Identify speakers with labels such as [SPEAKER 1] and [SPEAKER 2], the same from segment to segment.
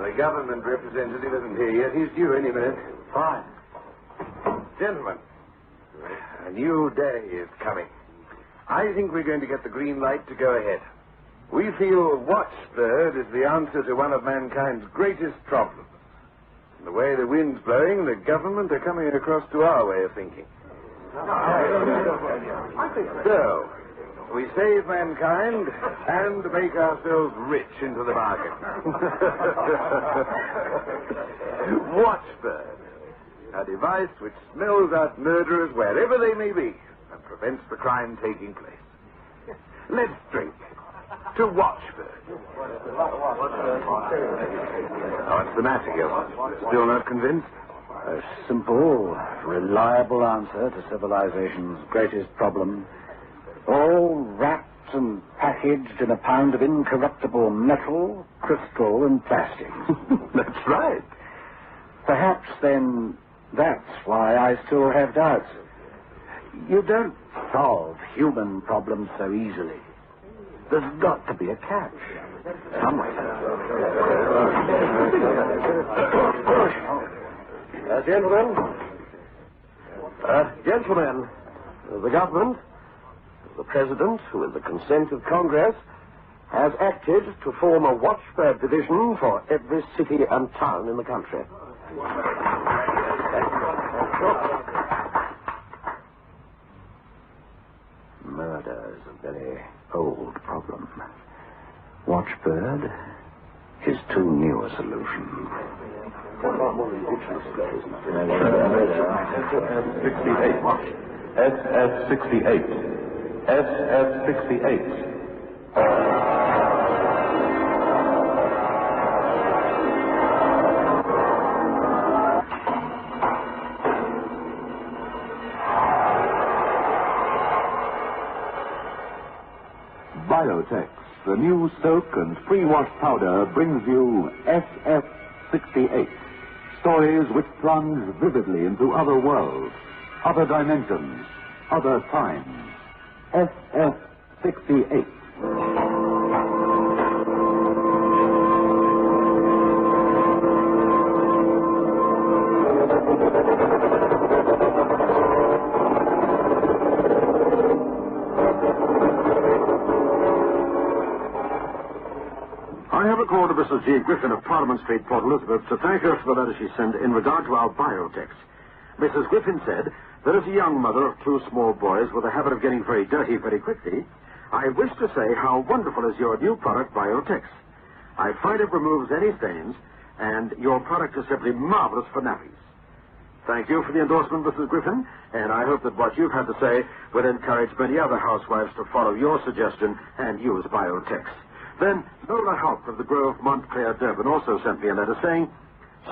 [SPEAKER 1] The government representative isn't here yet. He's due any minute.
[SPEAKER 2] Fine.
[SPEAKER 1] Gentlemen, a new day is coming. I think we're going to get the green light to go ahead. We feel Watchbird is the answer to one of mankind's greatest problems. And the way the wind's blowing, the government are coming across to our way of thinking. So, we save mankind and make ourselves rich into the bargain. Watchbird, a device which smells out murderers wherever they may be and prevents the crime taking place. Let's drink to Watchbird. What's the matter, Gilbert? Still not convinced?
[SPEAKER 2] A simple, reliable answer to civilization's greatest problem. All wrapped and packaged in a pound of incorruptible metal, crystal, and plastic.
[SPEAKER 1] That's right.
[SPEAKER 2] Perhaps, then, that's why I still have doubts. You don't solve human problems so easily. There's got to be a catch. Somewhere.
[SPEAKER 3] Gentlemen, the government, the President, with the consent of Congress, has acted to form a Watchbird division for every city and town in the country.
[SPEAKER 2] Murder is a very old problem. Watchbird is too new a solution.
[SPEAKER 4] SS-68. SS-68. Biotex, the new soak and pre-wash powder, brings you SF-68. Stories which plunge vividly into other worlds, other dimensions, other times. SF-68.
[SPEAKER 5] I have a call to Mrs. G. Griffin of Parliament Street, Port Elizabeth, to thank her for the letter she sent in regard to our Biotex. Mrs. Griffin said that as a young mother of two small boys with a habit of getting very dirty very quickly, I wish to say how wonderful is your new product, Biotex. I find it removes any stains, and your product is simply marvelous for nappies. Thank you for the endorsement, Mrs. Griffin, and I hope that what you've had to say will encourage many other housewives to follow your suggestion and use Biotex. Then, Lola Haupt of the Grove, Montclair, Durban, also sent me a letter saying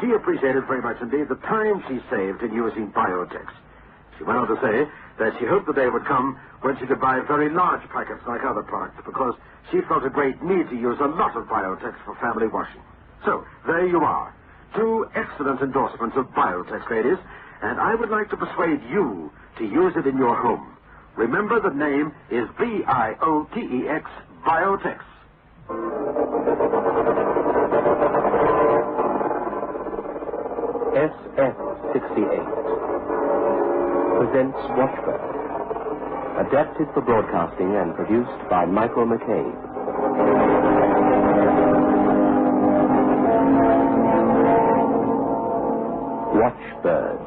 [SPEAKER 5] she appreciated very much indeed the time she saved in using Biotex. She went on to say that she hoped the day would come when she could buy very large packets like other products, because she felt a great need to use a lot of Biotex for family washing. So, there you are. Two excellent endorsements of Biotex, ladies, and I would like to persuade you to use it in your home. Remember, the name is Biotex, Biotex.
[SPEAKER 6] SF-68 presents Watchbird, adapted for broadcasting and produced by Michael McCabe. Watchbird.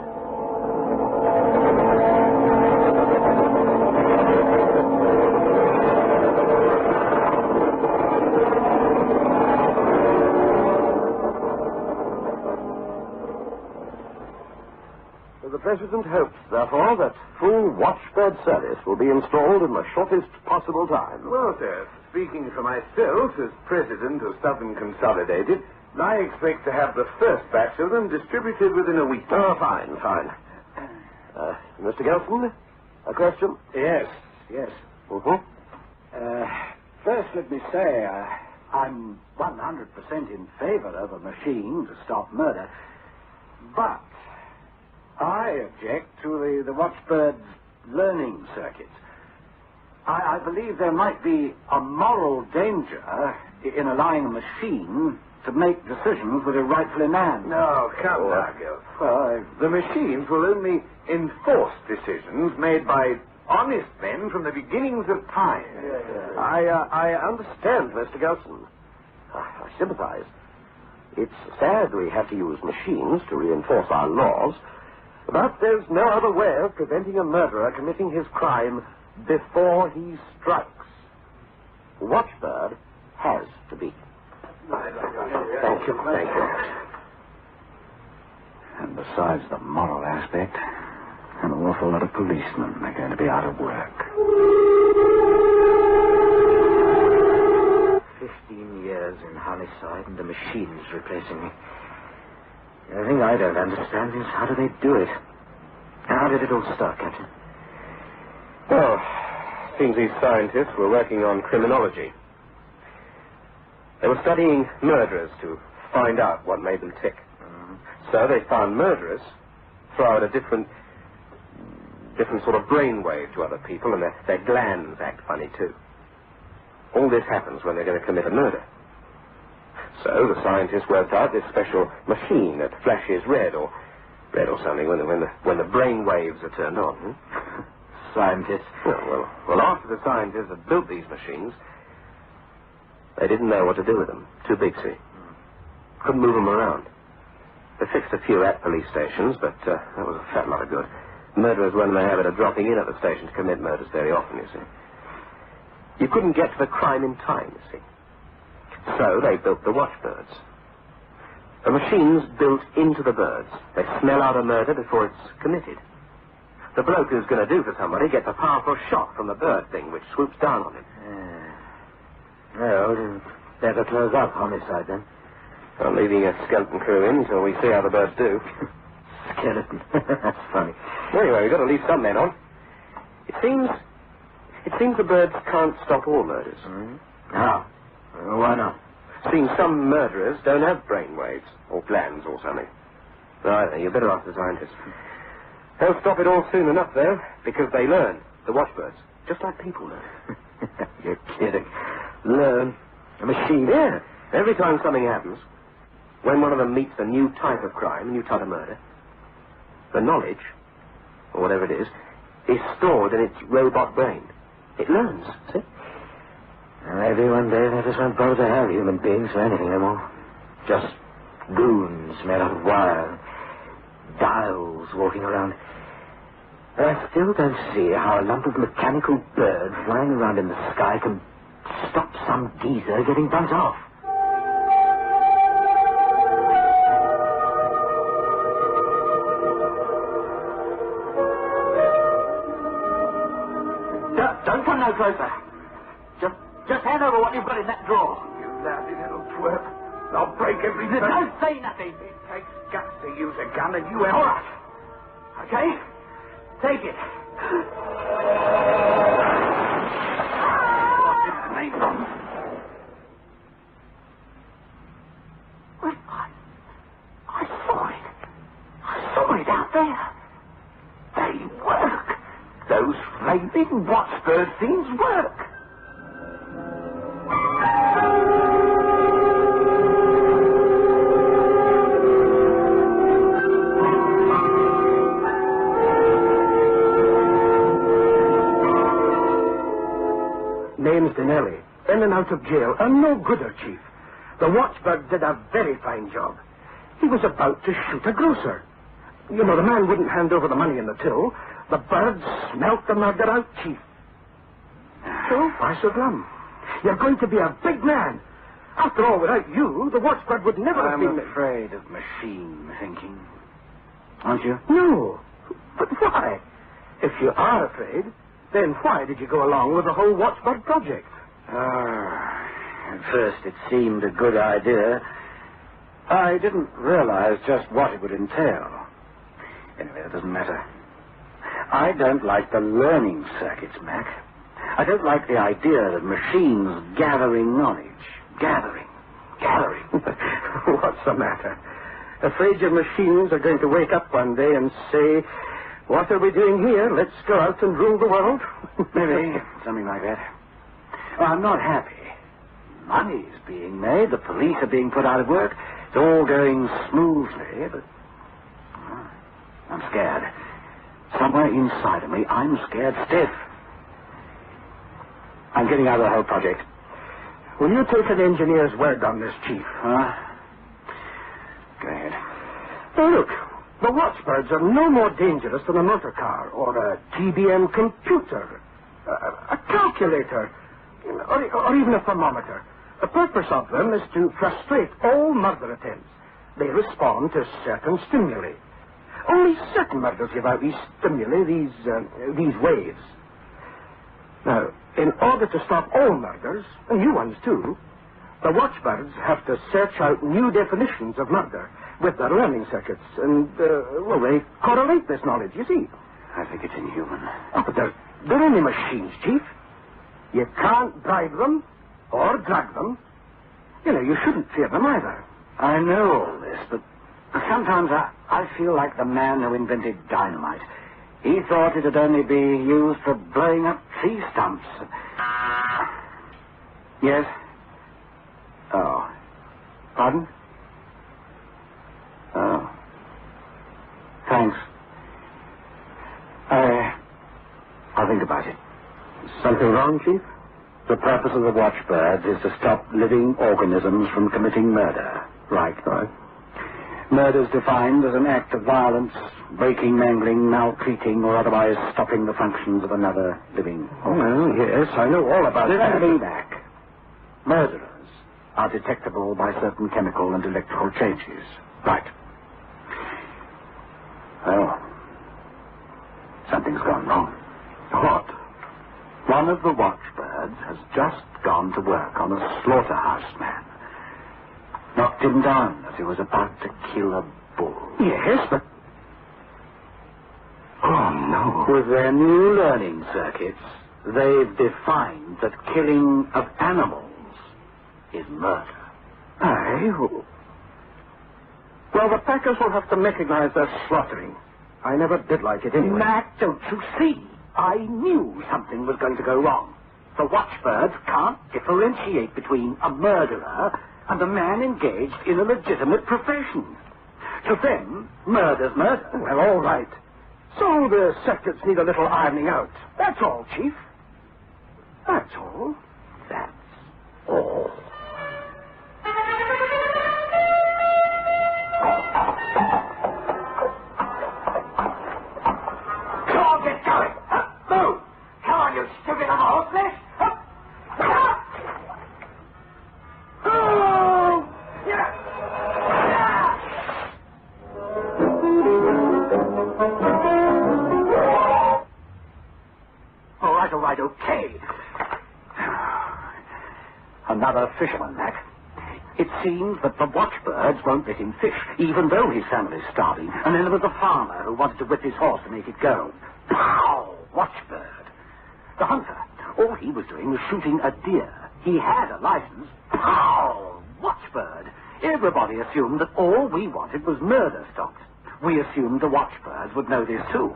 [SPEAKER 3] The President hopes, therefore, that full Watchbird service will be installed in the shortest possible time.
[SPEAKER 1] Well, sir, speaking for myself as President of Southern Consolidated, I expect to have the first batch of them distributed within a week.
[SPEAKER 3] Oh, fine. Mr. Gelson, a question?
[SPEAKER 2] Yes.
[SPEAKER 3] Mm-hmm.
[SPEAKER 2] First, let me say, I'm 100% in favor of a machine to stop murder, but I object to the Watchbird's learning circuits. I believe there might be a moral danger in allowing a machine to make decisions that are rightfully man's.
[SPEAKER 1] No, come now, Gil.
[SPEAKER 2] Well,
[SPEAKER 1] The machines will only enforce decisions made by honest men from the beginnings of time.
[SPEAKER 3] I understand, Mr. Gelson. I sympathize. It's sad we have to use machines to reinforce our laws, but there's no other way of preventing a murderer committing his crime before he strikes. Watchbird has to be. Thank you.
[SPEAKER 2] and besides the moral aspect, an awful lot of policemen are going to be out of work.
[SPEAKER 7] 15 years in homicide and the machines replacing me. The thing I don't understand is how do they do it? How did it all start, Captain?
[SPEAKER 6] Well, seems these scientists were working on criminology. They were studying murderers to find out what made them tick. So they found murderers throw out a different sort of brainwave to other people, and their glands act funny too. All this happens when they're going to commit a murder. So the scientists worked out this special machine that flashes red or something when the brain waves are turned on.
[SPEAKER 7] Scientists?
[SPEAKER 6] Well, after the scientists had built these machines, they didn't know what to do with them. Too big, see. Couldn't move them around. They fixed a few at police stations, but that was a fat lot of good. Murderers weren't in the habit of dropping in at the station to commit murders very often, you see. You couldn't get to the crime in time, you see. So they built the Watchbirds. The machines built into the birds. They smell out a murder before it's committed. The bloke who's going to do for somebody gets a powerful shock from the bird thing, which swoops down on him.
[SPEAKER 7] Well, better close up homicide, then.
[SPEAKER 6] I'm leaving a skeleton crew in until we see how the birds do.
[SPEAKER 7] Skeleton. That's funny.
[SPEAKER 6] Anyway, we've got to leave some men on. It seems the birds can't stop all murders.
[SPEAKER 7] How? Why not?
[SPEAKER 6] Seems some murderers don't have brain waves or glands or something. Right, then, you're better ask the scientists. They'll stop it all soon enough, though, because they learn. The Watchbirds. Just like people learn.
[SPEAKER 7] You're kidding. Learn? A machine?
[SPEAKER 6] Yeah. Every time something happens, when one of them meets a new type of crime, a new type of murder, the knowledge, or whatever it is stored in its robot brain. It learns, see?
[SPEAKER 7] Maybe one day they just won't bother to have human beings for anything anymore. Just goons made out of wire, dials walking around. But I still don't see how a lump of mechanical bird flying around in the sky can stop some geezer getting bumped off. Don't come no closer. Just hand over what you've got in that drawer.
[SPEAKER 1] You lousy little twerp. I'll break every bone.
[SPEAKER 7] Don't say nothing.
[SPEAKER 1] It takes guts to use a gun, and you have...
[SPEAKER 7] All right. Okay? Take it. Well, I saw it. I saw it out there. They work. Those flaming Watchbird things work.
[SPEAKER 3] Name's Dinelli, in and out of jail, and no gooder, Chief. The Watchbird did a very fine job. He was about to shoot a grocer. You know, the man wouldn't hand over the money in the till. The bird smelt the murder out, Chief. So, why so glum? You're going to be a big man. After all, without you, the Watchbird would never have been...
[SPEAKER 2] I'm afraid of machine thinking. Aren't you?
[SPEAKER 3] No. But why? If you are afraid, then why did you go along with the whole Watchbird project?
[SPEAKER 2] At first it seemed a good idea. I didn't realize just what it would entail. Anyway, it doesn't matter. I don't like the learning circuits, Mac. I don't like the idea of machines gathering knowledge, gathering.
[SPEAKER 3] What's the matter? Afraid your machines are going to wake up one day and say, what are we doing here? Let's go out and rule the world?
[SPEAKER 2] Maybe something like that. Well, I'm not happy. Money's being made. The police are being put out of work. It's all going smoothly, but I'm scared. Somewhere inside of me, I'm scared stiff. I'm getting out of the whole project.
[SPEAKER 3] Will you take an engineer's word on this, Chief?
[SPEAKER 2] Go ahead.
[SPEAKER 3] Now, look, the Watchbirds are no more dangerous than a motor car or a GBM computer, a calculator, or even a thermometer. The purpose of them is to frustrate all murder attempts. They respond to certain stimuli. Only certain murders give out these stimuli, these waves. Now, in order to stop all murders, and new ones too, the Watchbirds have to search out new definitions of murder with their learning circuits, and, they correlate this knowledge, you see.
[SPEAKER 2] I think it's inhuman.
[SPEAKER 3] Oh, but they're only machines, Chief. You can't bribe them or drug them. You shouldn't fear them either.
[SPEAKER 2] I know all this, but sometimes I feel like the man who invented dynamite. He thought it'd only be used for blowing up tree stumps. Yes? Oh. Pardon? Oh. Thanks. I'll think about it.
[SPEAKER 3] Something wrong, Chief?
[SPEAKER 2] The purpose of the Watchbirds is to stop living organisms from committing murder.
[SPEAKER 3] Right.
[SPEAKER 2] Murder is defined as an act of violence, breaking, mangling, maltreating, or otherwise stopping the functions of another living organism.
[SPEAKER 3] Well, yes, I know all about that.
[SPEAKER 2] Listen back. Murderers are detectable by certain chemical and electrical changes.
[SPEAKER 3] Right.
[SPEAKER 2] Oh. Something's gone wrong.
[SPEAKER 3] What?
[SPEAKER 2] One of the Watchbirds has just gone to work on a slaughterhouse man. Knocked him down as he was about to kill a bull.
[SPEAKER 3] Yes, but... Oh, no.
[SPEAKER 2] With their new learning circuits, they've defined that killing of animals is murder.
[SPEAKER 3] Aye. Well, the packers will have to recognize their slaughtering. I never did like it anyway.
[SPEAKER 2] Mac, don't you see? I knew something was going to go wrong. The Watchbirds can't differentiate between a murderer and a man engaged in a legitimate profession. To them, murder's murder.
[SPEAKER 3] Well, all right. So the circuits need a little ironing out. That's all, Chief. That's all.
[SPEAKER 2] That's all.
[SPEAKER 7] Come on, get going. Move. Come on, you stupid little horseless.
[SPEAKER 2] All right, okay. Another fisherman, Mac. It seems that the Watchbirds won't let him fish, even though his family's starving. And then there was a farmer who wanted to whip his horse to make it go. Pow! Watchbird. The hunter. All he was doing was shooting a deer. He had a license. Pow! Watchbird. Everybody assumed that all we wanted was murder stopped. We assumed the Watchbirds would know this too.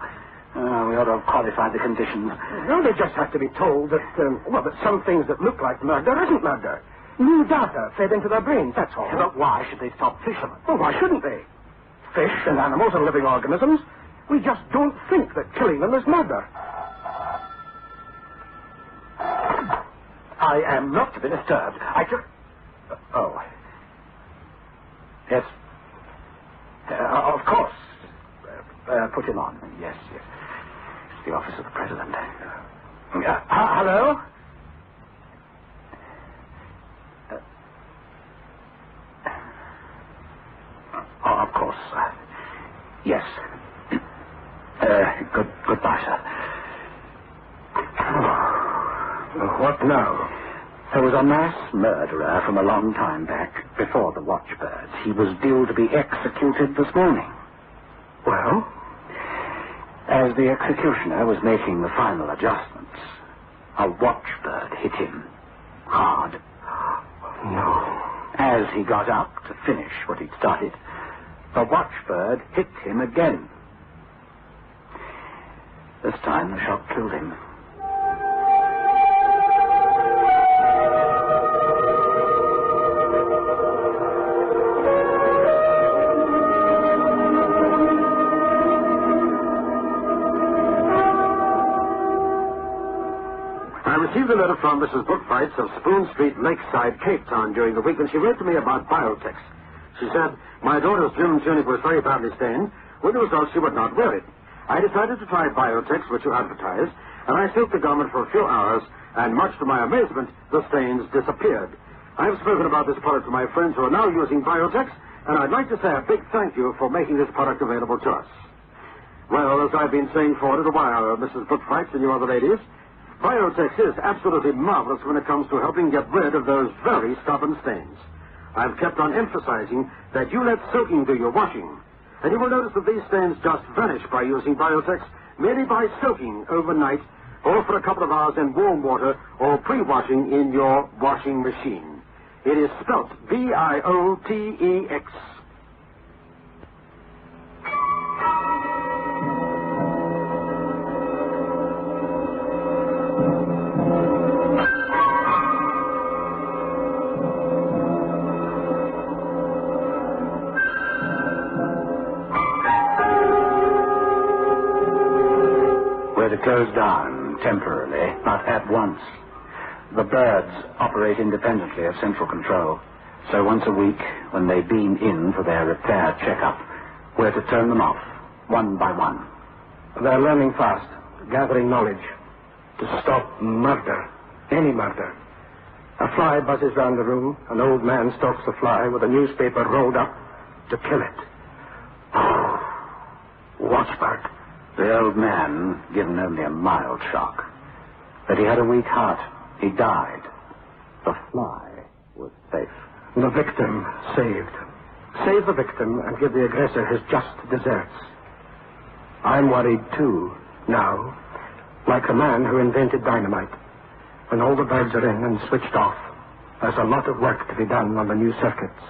[SPEAKER 2] We ought to have qualified the conditions.
[SPEAKER 3] No, they just have to be told that, that some things that look like murder isn't murder. New data fed into their brains, that's all.
[SPEAKER 2] But why should they stop fishermen?
[SPEAKER 3] Well, why shouldn't they? Fish and animals are living organisms. We just don't think that killing them is murder.
[SPEAKER 2] I am not to be disturbed. Oh. Yes. Of course. Put him on. Yes. It's the office of the President. Hello? Of course. Yes. Goodbye, sir.
[SPEAKER 3] What now?
[SPEAKER 2] There was a mass murderer from a long time back, before the Watchbirds. He was due to be executed this morning.
[SPEAKER 3] Well?
[SPEAKER 2] As the executioner was making the final adjustments, a Watchbird hit him hard.
[SPEAKER 3] No.
[SPEAKER 2] As he got up to finish what he'd started, the watchbird hit him again. This time the shock killed him.
[SPEAKER 5] I received a letter from Mrs. Bookfights of Spoon Street, Lakeside, Cape Town during the week, and she wrote to me about Biotex. She said, my daughter's gym tunic was very badly stained, with the result she would not wear it. I decided to try Biotex, which you advertise, and I soaked the garment for a few hours, and much to my amazement, the stains disappeared. I have spoken about this product to my friends who are now using Biotex, and I'd like to say a big thank you for making this product available to us. Well, as I've been saying for a little while, Mrs. Bookfights and you other ladies, Biotex is absolutely marvelous when it comes to helping get rid of those very stubborn stains. I've kept on emphasizing that you let soaking do your washing. And you will notice that these stains just vanish by using Biotex merely by soaking overnight or for a couple of hours in warm water or pre-washing in your washing machine. It is spelt B-I-O-T-E-X.
[SPEAKER 2] To close down temporarily, but at once. The birds operate independently of central control, so once a week, when they beam in for their repair checkup, we're to turn them off, one by one.
[SPEAKER 3] They're learning fast, gathering knowledge, to stop murder, any murder. A fly buzzes round the room, an old man stalks the fly with a newspaper rolled up to kill it. Watchbird.
[SPEAKER 2] The old man, given only a mild shock. But he had a weak heart. He died. The fly was safe.
[SPEAKER 3] The victim saved. Save the victim and give the aggressor his just deserts. I'm worried, too, now, like the man who invented dynamite. When all the birds are in and switched off, there's a lot of work to be done on the new circuits.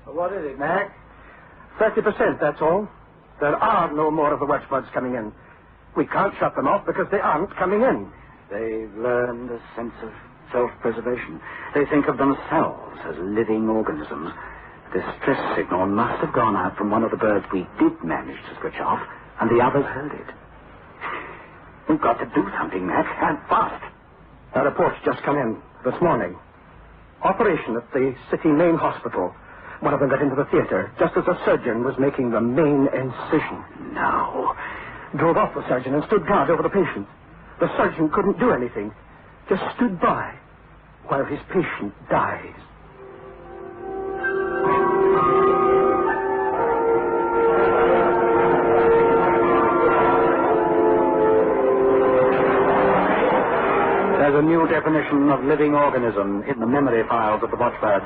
[SPEAKER 2] What is it, Mac?
[SPEAKER 3] 30%, that's all. There are no more of the watchbirds coming in. We can't shut them off because they aren't coming in.
[SPEAKER 2] They've learned a sense of self-preservation. They think of themselves as living organisms. The distress signal must have gone out from one of the birds we did manage to switch off, and the others heard it. We've got to do something, Mac, and fast.
[SPEAKER 3] A report's just come in this morning. Operation at the city main hospital. One of them got into the theater just as the surgeon was making the main incision.
[SPEAKER 2] No.
[SPEAKER 3] Drove off the surgeon and stood guard over the patient. The surgeon couldn't do anything. Just stood by while his patient dies.
[SPEAKER 2] There's a new definition of living organism in the memory files of the watchbirds.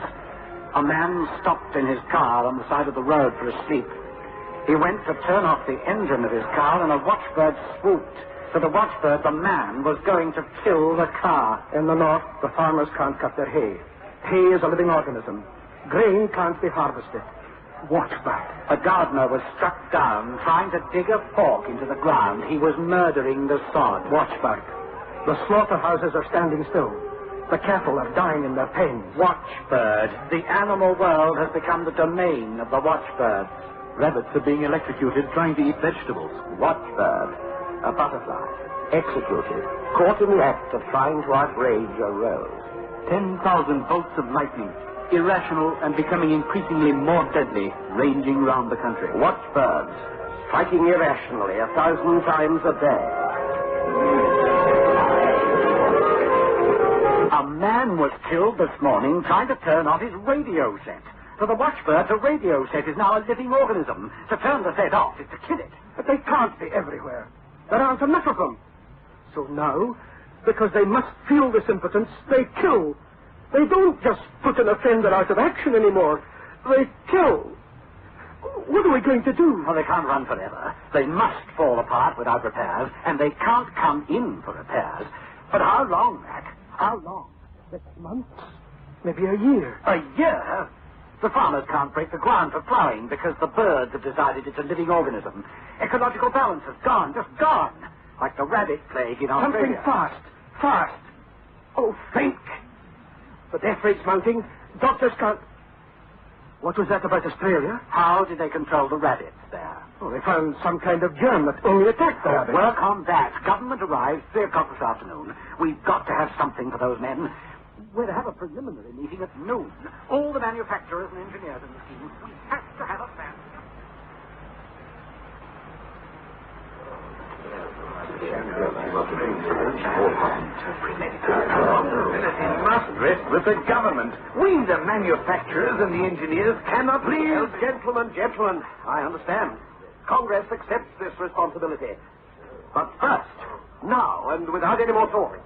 [SPEAKER 2] A man stopped in his car on the side of the road for a sleep. He went to turn off the engine of his car and a watchbird swooped. To the watchbird, the man was going to kill the car.
[SPEAKER 3] In the north, the farmers can't cut their hay. Hay is a living organism. Grain can't be harvested. Watchbird.
[SPEAKER 2] A gardener was struck down trying to dig a fork into the ground. He was murdering the sod.
[SPEAKER 3] Watchbird. The slaughterhouses are standing still. The cattle are dying in their pens.
[SPEAKER 2] Watchbird. The animal world has become the domain of the watchbirds.
[SPEAKER 4] Rabbits are being electrocuted trying to eat vegetables.
[SPEAKER 8] Watchbird. A butterfly. Executed. Caught in the act of trying to outrage a rose.
[SPEAKER 4] 10,000 bolts of lightning, irrational and becoming increasingly more deadly, ranging round the country.
[SPEAKER 8] Watchbirds. Striking irrationally 1,000 times a day.
[SPEAKER 2] A man was killed this morning trying to turn off his radio set. For the watchbird, the radio set is now a living organism. To turn the set off is to kill it.
[SPEAKER 3] But they can't be everywhere. There aren't enough of them. So now, because they must feel this impotence, they kill. They don't just put an offender out of action anymore. They kill. What are we going to do?
[SPEAKER 2] Well, they can't run forever. They must fall apart without repairs, and they can't come in for repairs. But how long, Mac?
[SPEAKER 3] How long? 6 months? Maybe a year.
[SPEAKER 2] A year? The farmers can't break the ground for plowing because the birds have decided it's a living organism. Ecological balance is gone, just gone. Like the rabbit plague in Australia.
[SPEAKER 3] Something fast. Oh, think. The death rate's mounting. Doctors can't... What was that about Australia?
[SPEAKER 2] How did they control the rabbits there?
[SPEAKER 3] Oh, they found some kind of germ that only attacked the rabbits.
[SPEAKER 2] Work on that. Government arrives 3 o'clock this afternoon. We've got to have something for those men. We're to have a preliminary meeting at noon. All the manufacturers and engineers in the scheme. We have to have a plan.
[SPEAKER 1] It must rest with the government. We, the manufacturers and the engineers, cannot...
[SPEAKER 8] Please, gentlemen, I understand. Congress accepts this responsibility. But first, now, and without any more talk,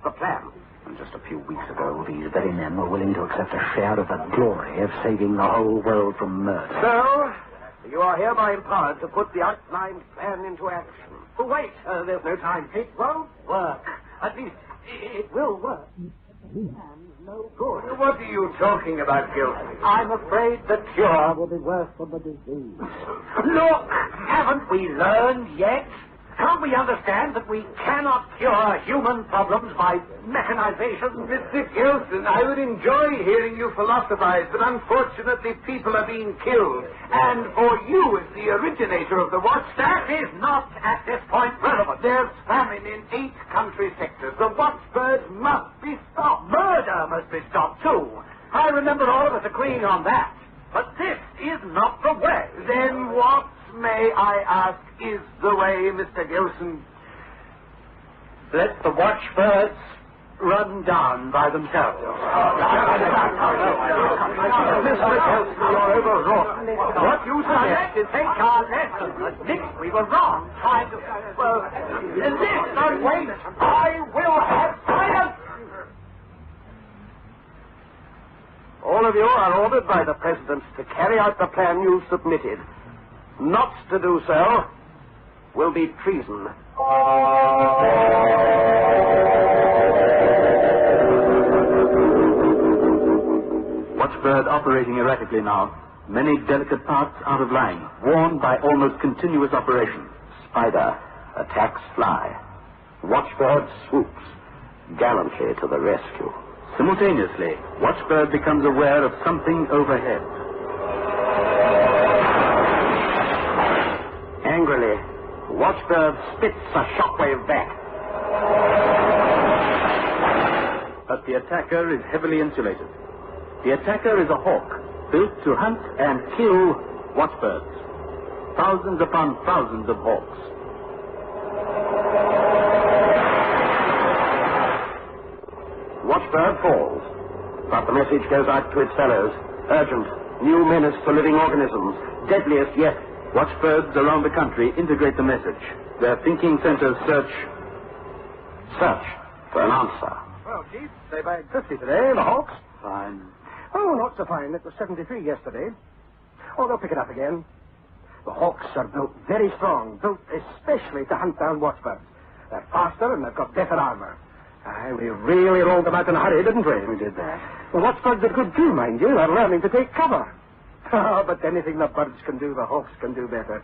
[SPEAKER 8] the plan.
[SPEAKER 2] And just a few weeks ago, these very men were willing to accept a share of the glory of saving the whole world from murder.
[SPEAKER 8] So, you are hereby empowered to put the outlined plan into action. Oh, wait, there's no time. It won't work. At least, it will work. No good.
[SPEAKER 1] What are you talking about, Gilsey?
[SPEAKER 2] I'm afraid the cure will be worse than the disease. Look, haven't we learned yet? Can't we understand that we cannot cure human problems by mechanization?
[SPEAKER 1] Mr. Gilson, I would enjoy hearing you philosophize, but unfortunately people are being killed. And for you, as the originator of the watch,
[SPEAKER 2] That is not at this point relevant.
[SPEAKER 1] there's famine in 8 country sectors. The watchbirds must be stopped.
[SPEAKER 2] Murder must be stopped, too. I remember all of us agreeing on that. But this is not the way.
[SPEAKER 1] Then what, may I ask, is the way, Mr. Gilson?
[SPEAKER 2] Let the watchbirds run down by themselves.
[SPEAKER 8] Mr. Gilson, you're overwrought. What you suggest is
[SPEAKER 2] Take our lesson. Admit we were wrong. Trying to... Well, listen, wait. I will have silence.
[SPEAKER 8] all of you are ordered by the President to carry out the plan you've submitted. Not to do so will be treason.
[SPEAKER 4] Watchbird operating erratically now. Many delicate parts out of line, worn by almost continuous operation.
[SPEAKER 8] Spider attacks fly. Watchbird swoops gallantly to the rescue.
[SPEAKER 4] Simultaneously, Watchbird becomes aware of something overhead.
[SPEAKER 8] Angrily, Watchbird spits a shockwave back.
[SPEAKER 4] But the attacker is heavily insulated. The attacker is a hawk, built to hunt and kill watchbirds. Thousands upon thousands of hawks.
[SPEAKER 8] Watchbird falls, but the message goes out to its fellows. Urgent, new menace to living organisms, deadliest yet.
[SPEAKER 4] Watchbirds around the country integrate the message. Their thinking centers search
[SPEAKER 8] for an answer.
[SPEAKER 3] Well, Chief, they bagged 50 today, the Hawks.
[SPEAKER 2] Fine.
[SPEAKER 3] Oh, not so fine. It was 73 yesterday. Oh, they'll pick it up again. The Hawks are built very strong, built especially to hunt down watchbirds. They're faster and they've got better armor. Aye, we really rolled them out in a hurry, didn't we?
[SPEAKER 2] We did that.
[SPEAKER 3] The watchbirds are good too, mind you. They're learning to take cover. Oh, but anything the birds can do, the Hawks can do better.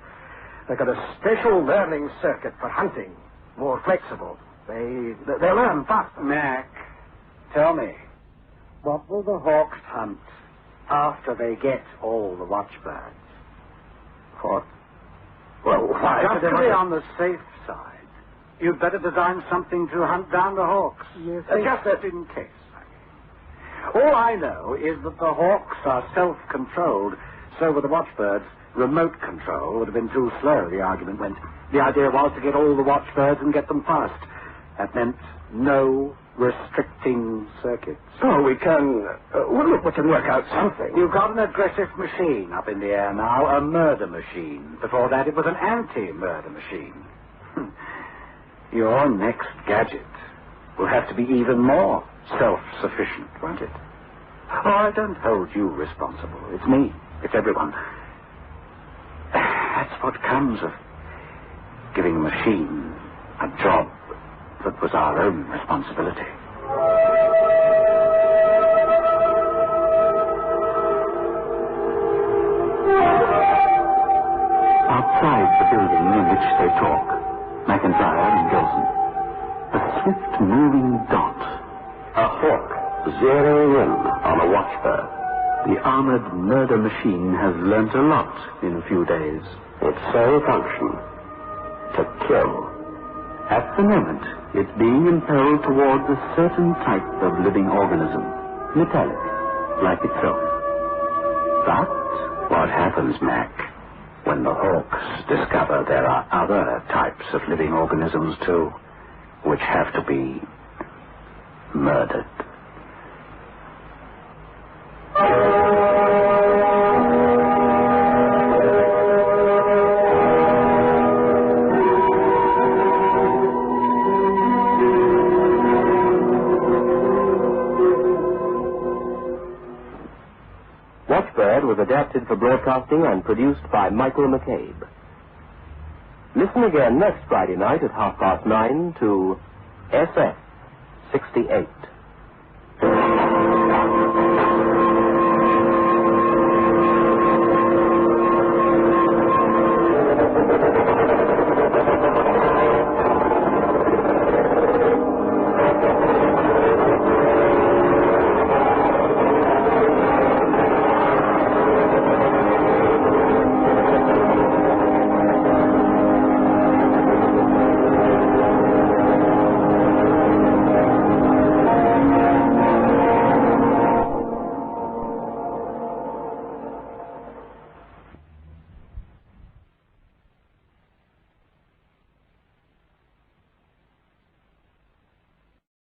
[SPEAKER 3] They've got a special learning circuit for hunting, more flexible. They learn faster.
[SPEAKER 2] Mac, tell me, what will the Hawks hunt after they get all the watchbirds?
[SPEAKER 8] Well, why?
[SPEAKER 2] Just to be on the safe side, you'd better design something to hunt down the Hawks.
[SPEAKER 3] Yes,
[SPEAKER 2] Just in case. All I know is that the Hawks are self-controlled, so with the watchbirds, remote control would have been too slow, the argument went. The idea was to get all the watchbirds and get them fast. That meant no restricting circuits.
[SPEAKER 3] Oh, we can... well, look, we can work out something.
[SPEAKER 2] You've got an aggressive machine up in the air now, a murder machine. Before that, it was an anti-murder machine. Your next gadget will have to be even more self-sufficient, won't it? Oh, I don't hold you responsible. It's me. It's everyone. That's what comes of giving a machine a job that was our own responsibility. Outside the building in which they talk, McIntyre and Gilson, a swift-moving dot.
[SPEAKER 6] A hawk zeroing in on a watchbird.
[SPEAKER 2] The armored murder machine has learnt a lot in a few days.
[SPEAKER 6] Its sole function, to kill.
[SPEAKER 2] At the moment, it's being impelled towards a certain type of living organism, metallic, like itself. But what happens, Mac, when the hawks discover there are other types of living organisms, too, which have to be murdered?
[SPEAKER 6] Watchbird was adapted for broadcasting and produced by Michael McCabe. Listen again next Friday night at 9:30 to SF 68.